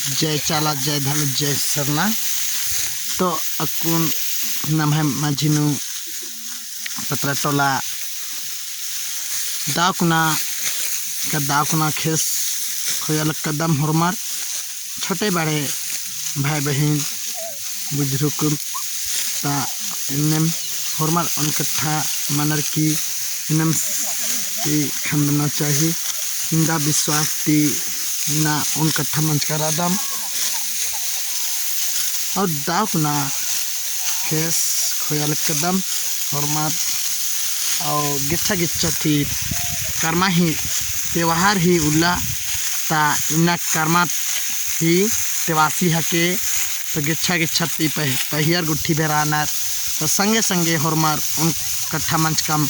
जय चाला जय धनु जय सरना। तो अकुन नाम है माझिनु पत्र टोला दाकुना खेस खोयल कदम हरमार छोटे बड़े भाई बहन बुजुर्ग ता इनम हरमार उनकथा मनर की इनम खंदना चाहिए इंदा विश्वास ती ना उनकथा मंच करा दम और दाकुना खेस खोयल कदम हरमार और गिच्छा थी कर्मा ही त्यौहार ही उल्ला ता इन्ना कर्मा ही तेवासी हके तो गिच्छा ती पहियर गुट्ठी बेरानार तो संगे संगे हरमार उन कट्ठा मंच कम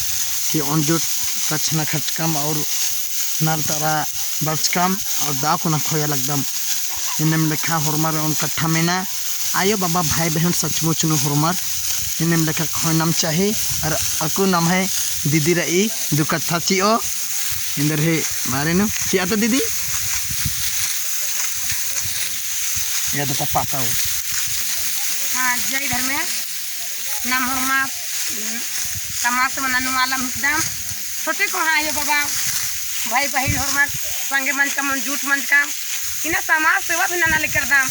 कि उनजुट कच्छना खच कम और नर तरा बच कम और दाको न खोया लगदम इनम लेखा हरमार उन कट्ठा में ना आयो बाबा भाई बहन सचमुच नु हरमार इनम लेखा खोनम चाहिए और अकु नाम है दीदी रही दुकथा चिओ इंदर है मारे नु चिया तो दीदी या तो पाता हो। हाँ जय धर्म नाम हरमा तमाश मनानु वाला मुकदम छोटे को हाँ ये बाबा भाई बहन हरमा संगे मंच का मन झूठ मंच का इना समाज सेवा भी नाना लेकर दाम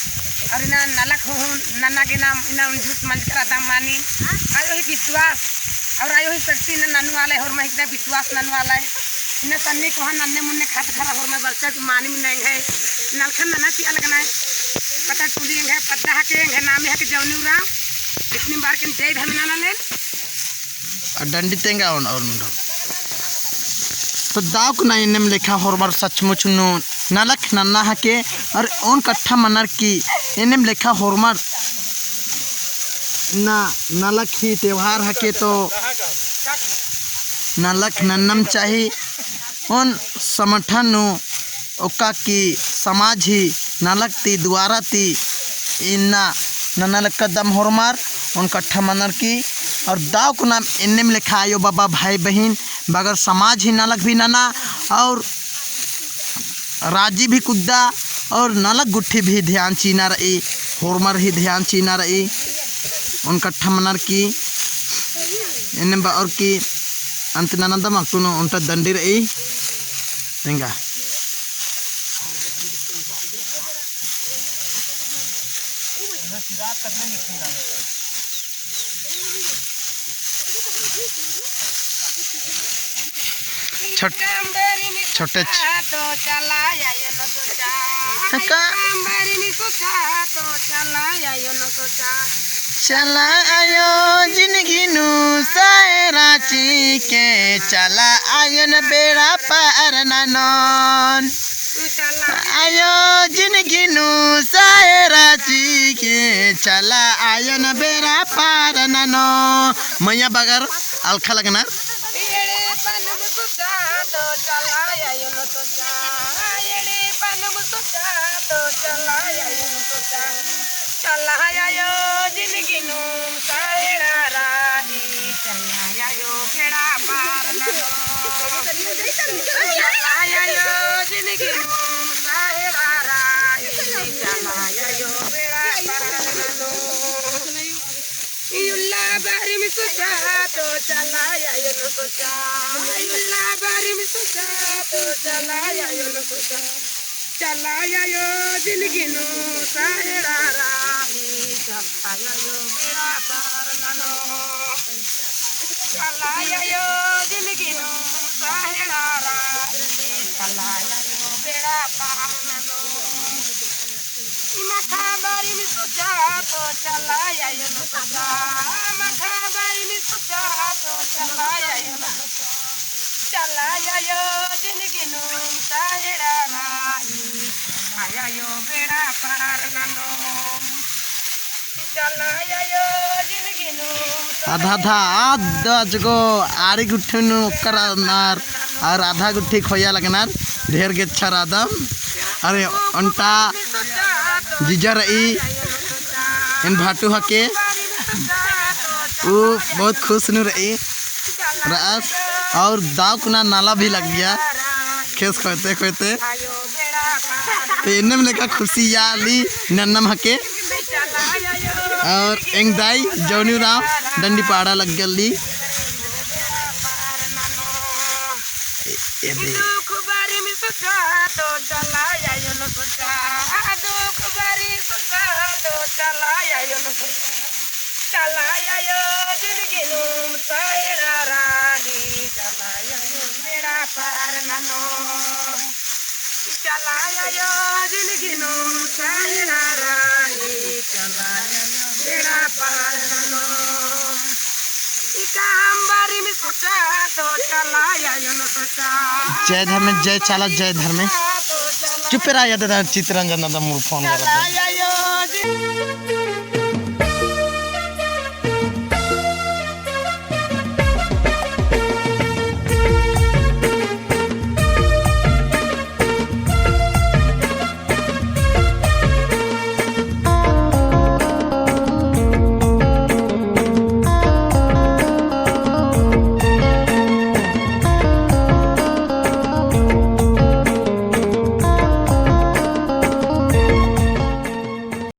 और इना नालक हो नाना के नाम इना झूठ मंच करा दाम मानी आयो ही विश्वास और आयो ही शक्ति ना नानू वाला हरमा इतना विश्वास नानू वाला है इना सन्नी को हाँ नन्ने मुन्ने खात खरा हरमा बरसा की मानी में नहीं है नलखन नाना सी अलग ना पता टूली है पत्ता हके है नाम है के जवनी उरा इतनी बार के जय धर्म नाना ले डंडी तेंगा और तो दाक ना इनम लेखा हरबार सचमुच नु नालक नन्ना हके और उन कट्ठा मनर की इनम लेखा हरमार ना नालक ही त्यौहार हके तो नालक नन्नम चाहिए उन समर्थन नु ओका की समाज ही नालक ती द्वारा ती इन्ना नन्ना कदम हरमार उन कट्ठा मनर की और दाव को नाम इनम लिखा आयो बाबा भाई बहन बगर समाज ही नालक भी नाना और राजी भी कुद्दा और नालक गुट्ठी भी ध्यान चीना रही हरमार ही ध्यान चीना रही उन कट्ठा मनर की इनम और की अंत ननंदम अक्टुनो उनटा दंडी रही तेंगा छोटे तो चला आयो न सोचा तो चला आयो न सोचा चला आयो जिंदगी नु सायराची के चला आयो न बेड़ा पार नानन आयो जिंदगी नु सायराची के चला आयो न बेड़ा पार नानो मैया बगर अलखा लगना तो चला आयो न सोचा एड़े पनम सोचा तो चला आयो न सोचा चला आयो जिंदगी नु सायरा राही चला आयो बेड़ा पार नानो चला आयो जिंदगी नु सायरा राही चला आयो बेड़ा पार नानो युल्ला बारी में सोचा तो चला आयो न सोचा युल्ला बारी में सोचा तो चला आयो न सोचा चला आयो जिंदगी नु सायरा राही चला आयो बेड़ा पार नानो चला आयो जिंदगी नु सायरा राही चला आयो बेड़ा पार नानो मखा बारी में सोचा तो चला आयो न सोचा मखा बारी में सोचा तो चला आयो न सोचा चला आयो जिंदगी नु सायरा राही आयो बेड़ा पार नानो चला आयो जिंदगी नु आधा आधा जगो आरी गुट्ठी नु करानार और आधा गुट्ठी खोया लगनार ढेर गेच्छा रादम अरे अंटा जीजा रही इन भाटू हके वो बहुत खुश न रही रास और दाव कुना नाला भी लग गया खेस खोते खोते तो इन्हें में लेकर खुशियाली नन्नम हके और एंगदाई जौनी राव डंडी पाड़ा लग गली दुख बारी में सोचा तो चला आयो न सोचा दुख बारी सोचा तो चला आयो न सोचा चला आयो जिंदगी नुम सायरा रानी चला आयो मेरा पार नानो चला आयो जिंदगी नुम सायरा रानी चला आयो मेरा पार नानो बारी में सोचा तो चला आयो न सोचा जय धर्म जय चाला जय धर्म चुप रहा चित्रंजन मूर्ख फोन कर